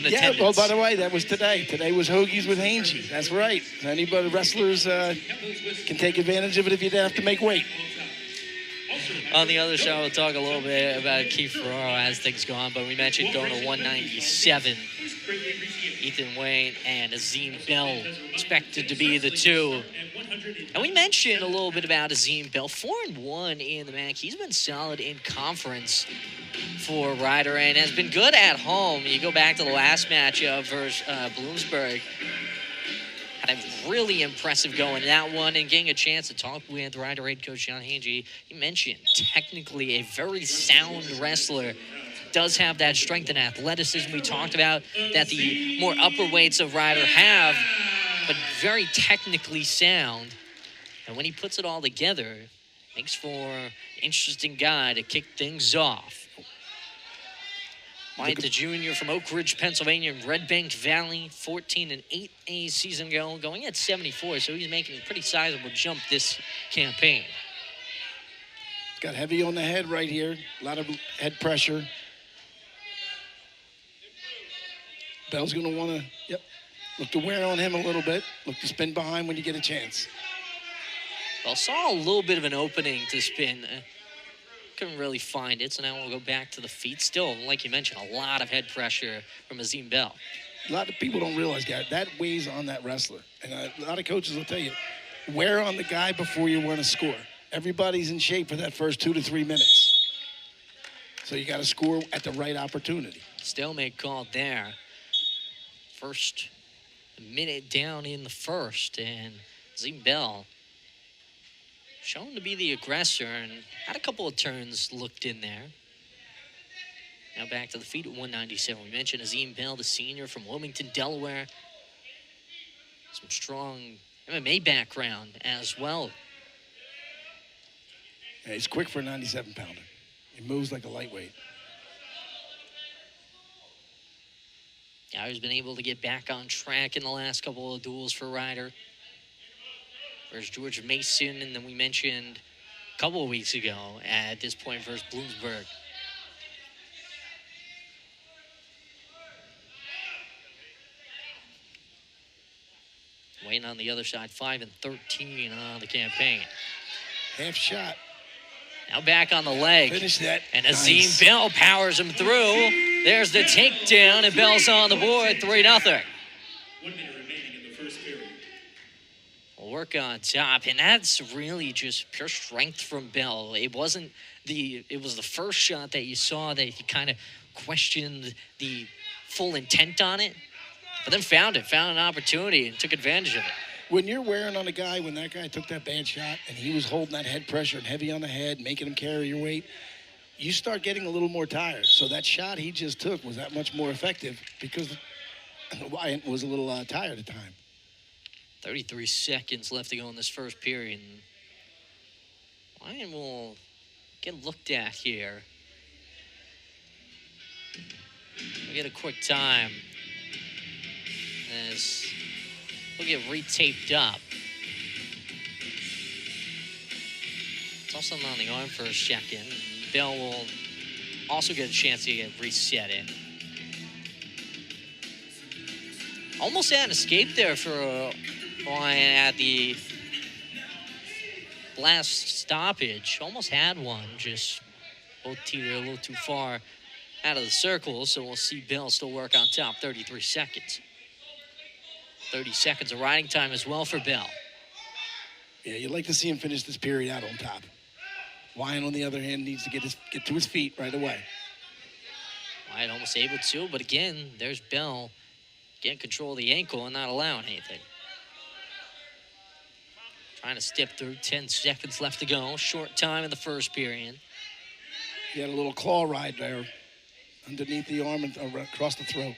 Yeah, well, by the way, that was today. Today was Hoagies with Hangy. That's right. Anybody, wrestlers can take advantage of it if you have to make weight. On the other show, we'll talk a little bit about Keith Ferraro as things go on, but we mentioned going to 197. Ethan Wiant and Azeem Bell expected to be the two. And we mentioned a little bit about Azeem Bell, 4-1 in the MAC. He's been solid in conference for Ryder and has been good at home. You go back to the last matchup versus Bloomsburg. Had a really impressive going in that one and getting a chance to talk with Ryder head coach John Hangy. He mentioned technically a very sound wrestler. Does have that strength and athleticism we talked about that the more upper weights of Ryder have, but very technically sound. And when he puts it all together, makes for an interesting guy to kick things off. Wiant, the junior from Oak Ridge, Pennsylvania, Red Bank Valley, 14-8 a season ago, going at 74, so he's making a pretty sizable jump this campaign. Got heavy on the head right here, a lot of head pressure. Bell's going to want to, look to wear on him a little bit. Look to spin behind when you get a chance. Bell saw a little bit of an opening to spin. Couldn't really find it, so now we'll go back to the feet. Still, like you mentioned, a lot of head pressure from Azeem Bell. A lot of people don't realize, Garrett, that weighs on that wrestler. And a lot of coaches will tell you, wear on the guy before you want to score. Everybody's in shape for that first 2 to 3 minutes. So you got to score at the right opportunity. Stalemate called there. First minute down in the first, and Azeem Bell shown to be the aggressor and had a couple of turns looked in there. Now back to the feet at 197. We mentioned Azeem Bell, the senior from Wilmington, Delaware. Some strong MMA background as well. Yeah, he's quick for a 97-pounder. He moves like a lightweight. Yeah, he's been able to get back on track in the last couple of duels for Ryder. There's George Mason, and then we mentioned a couple of weeks ago at this point versus Bloomsburg. Waiting on the other side, 5-13 on the campaign. Half shot. Now back on the leg. Finish that. And Azeem Bell powers him through. There's the takedown, and Bell's on the board, 3-0. 1 minute remaining in the first period. We'll work on top, and that's really just pure strength from Bell. It was the first shot that you saw that he kind of questioned the full intent on it, but then found an opportunity and took advantage of it. When you're wearing on a guy, when that guy took that bad shot and he was holding that head pressure and heavy on the head, making him carry your weight, you start getting a little more tired. So that shot he just took was that much more effective because Wiant was a little tired at the time. 33 seconds left to go in this first period. Wiant will get looked at here. We'll get a quick time as we'll get retaped up. Saw something on the arm for a second. Bell will also get a chance to get reset in. Almost had an escape there for at the last stoppage. Almost had one, just both teetered a little too far out of the circle, so we'll see Bell still work on top. 33 seconds. 30 seconds of riding time as well for Bell. Yeah, you'd like to see him finish this period out on top. Wiant, on the other hand, needs to get to his feet right away. Wiant almost able to, but again, there's Bell getting control of the ankle and not allowing anything. Trying to step through, 10 seconds left to go. Short time in the first period. He had a little claw ride there underneath the arm and across the throat.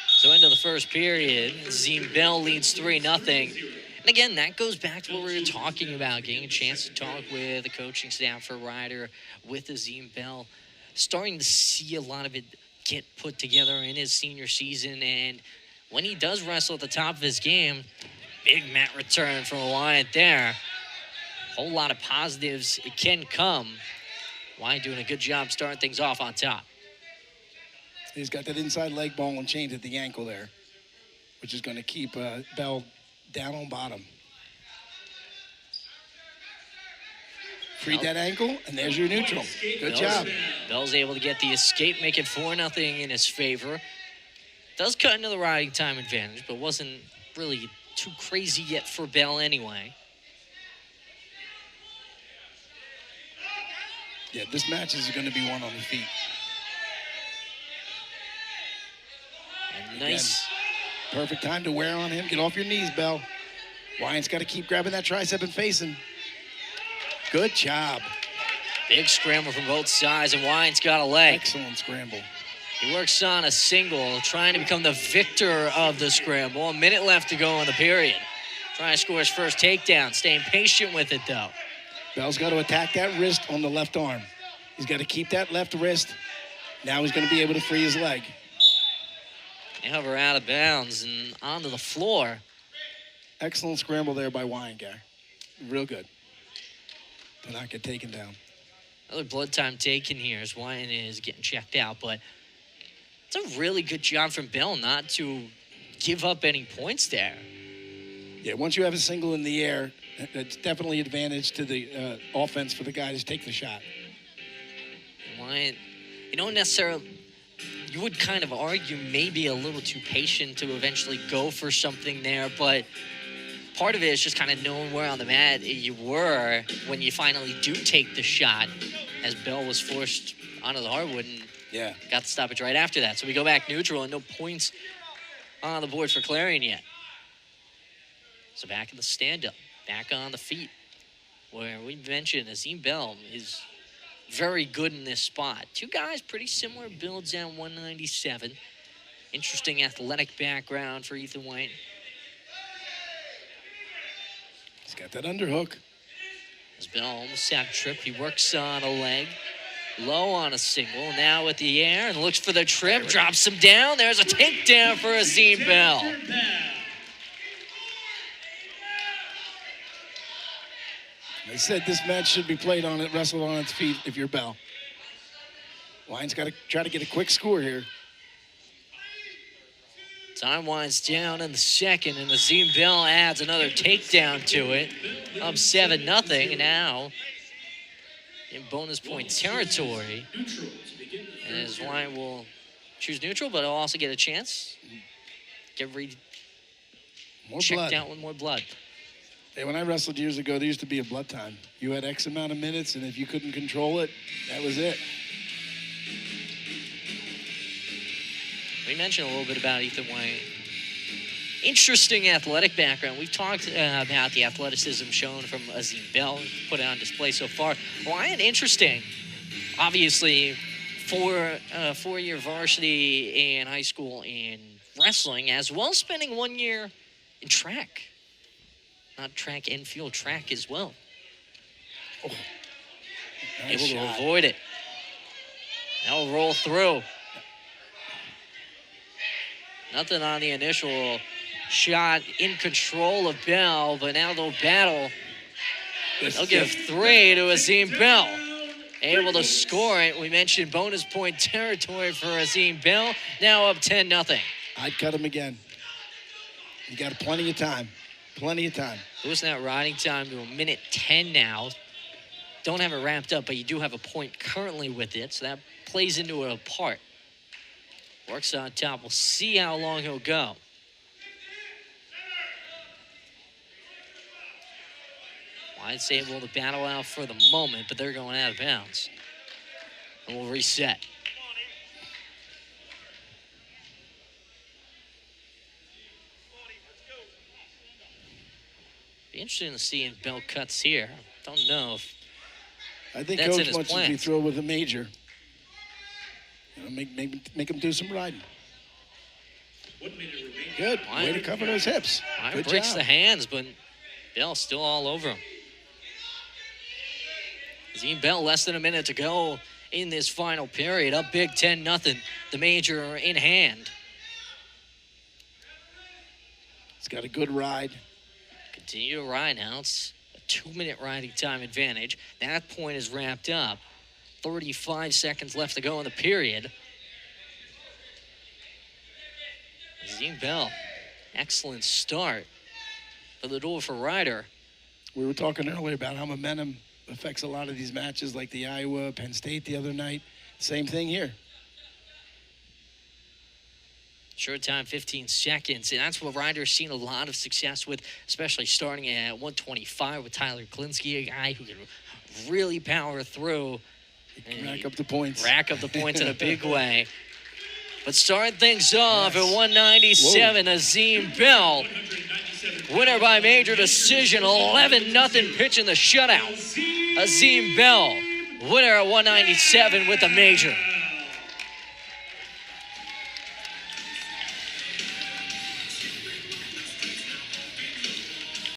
So into the first period, Azeem Bell leads 3-0. And again, that goes back to what we were talking about, getting a chance to talk with the coaching staff for Ryder, with Azeem Bell. Starting to see a lot of it get put together in his senior season. And when he does wrestle at the top of his game, big mat return from Wiant there. Whole lot of positives. It can come. Wiant doing a good job starting things off on top. He's got that inside leg ball and chained at the ankle there, which is going to keep Bell down on bottom. Freed that ankle, and there's your neutral. Good job. Bell's able to get the escape, make it 4-0 in his favor. Does cut into the riding time advantage, but wasn't really too crazy yet for Bell anyway. Yeah, this match is going to be won on the feet. And nice. Again, perfect time to wear on him. Get off your knees, Bell. Wiant's got to keep grabbing that tricep and facing. Good job. Big scramble from both sides, and Wiant's got a leg. Excellent scramble. He works on a single, trying to become the victor of the scramble. A minute left to go in the period. Trying to score his first takedown, staying patient with it, though. Bell's got to attack that wrist on the left arm. He's got to keep that left wrist. Now he's going to be able to free his leg. They hover out of bounds and onto the floor. Excellent scramble there by Wiant, guy. Real good. To not get taken down. Another blood time taken here as Wiant is getting checked out, but it's a really good job from Bell not to give up any points there. Yeah, once you have a single in the air, it's definitely advantage to the offense for the guy to take the shot. Wiant, you don't necessarily, you would kind of argue maybe a little too patient to eventually go for something there, but part of it is just kind of knowing where on the mat you were when you finally do take the shot, as Bell was forced onto the hardwood and got the stoppage right after that. So we go back neutral and no points on the board for Clarion yet. So back in the stand-up, back on the feet, where we mentioned Azeem Bell is very good in this spot. Two guys, pretty similar builds at 197. Interesting athletic background for Ethan Wiant. He's got that underhook. As Bell almost had a trip, he works on a leg. Low on a single, now with the air, and looks for the trip, drops him down. There's a takedown for Azeem Bell. They said this match should be played on it, wrestled on its feet if you're Bell. Wiant's got to try to get a quick score here. Time winds down in the second, and Azeem Bell adds another takedown to it. Up 7-0, and now in bonus point territory. And as Wiant will choose neutral, but he'll also get a chance. Get checked out with more blood. Hey, when I wrestled years ago, there used to be a blood time. You had X amount of minutes, and if you couldn't control it, that was it. We mentioned a little bit about Ethan Wiant. Interesting athletic background. We've talked about the athleticism shown from Azeem Bell, put it on display so far. Wiant, interesting. Obviously, four-year varsity in high school in wrestling, as well as spending 1 year in track. Not track and field, track as well. Oh, nice able shot. to avoid it. Now roll through. Nothing on the initial shot, in control of Bell, but now they'll battle. They'll give 3 to Azeem Bell. Able to score it. We mentioned bonus point territory for Azeem Bell. Now up 10-0. I'd cut him again. You got plenty of time. Plenty of time. Losing that riding time to 1:10 now. Don't have it wrapped up, but you do have a point currently with it, so that plays into it a part. Works on top. We'll see how long he'll go. Wiant's able to battle out for the moment, but they're going out of bounds. And we'll reset. Be interesting to see if Bell cuts here. Don't know if I think that's in Coach his wants to be plans. throw with a major. You know, make him do some riding. 1 minute remaining. Good. Way to cover those hips. Wiant Good breaks job. the hands, but Bell's still all over him. Azeem Bell, less than a minute to go in this final period. Up big 10-0. The major in hand. He's got a good ride. Continue to ride now. It's a 2-minute riding time advantage. That point is wrapped up. 35 seconds left to go in the period. Azeem Bell, excellent start for the door for Ryder. We were talking earlier about how momentum affects a lot of these matches, like the Iowa, Penn State the other night. Same thing here. Short time, 15 seconds, and that's what Ryder's seen a lot of success with, especially starting at 125 with Tyler Klinsky, a guy who can really power through. Rack up the points. Rack up the points in a big way. But starting things off at 197, Azeem Bell, winner by major decision, 11-0 pitch in the shutout. Azeem Bell, winner at 197 with the major.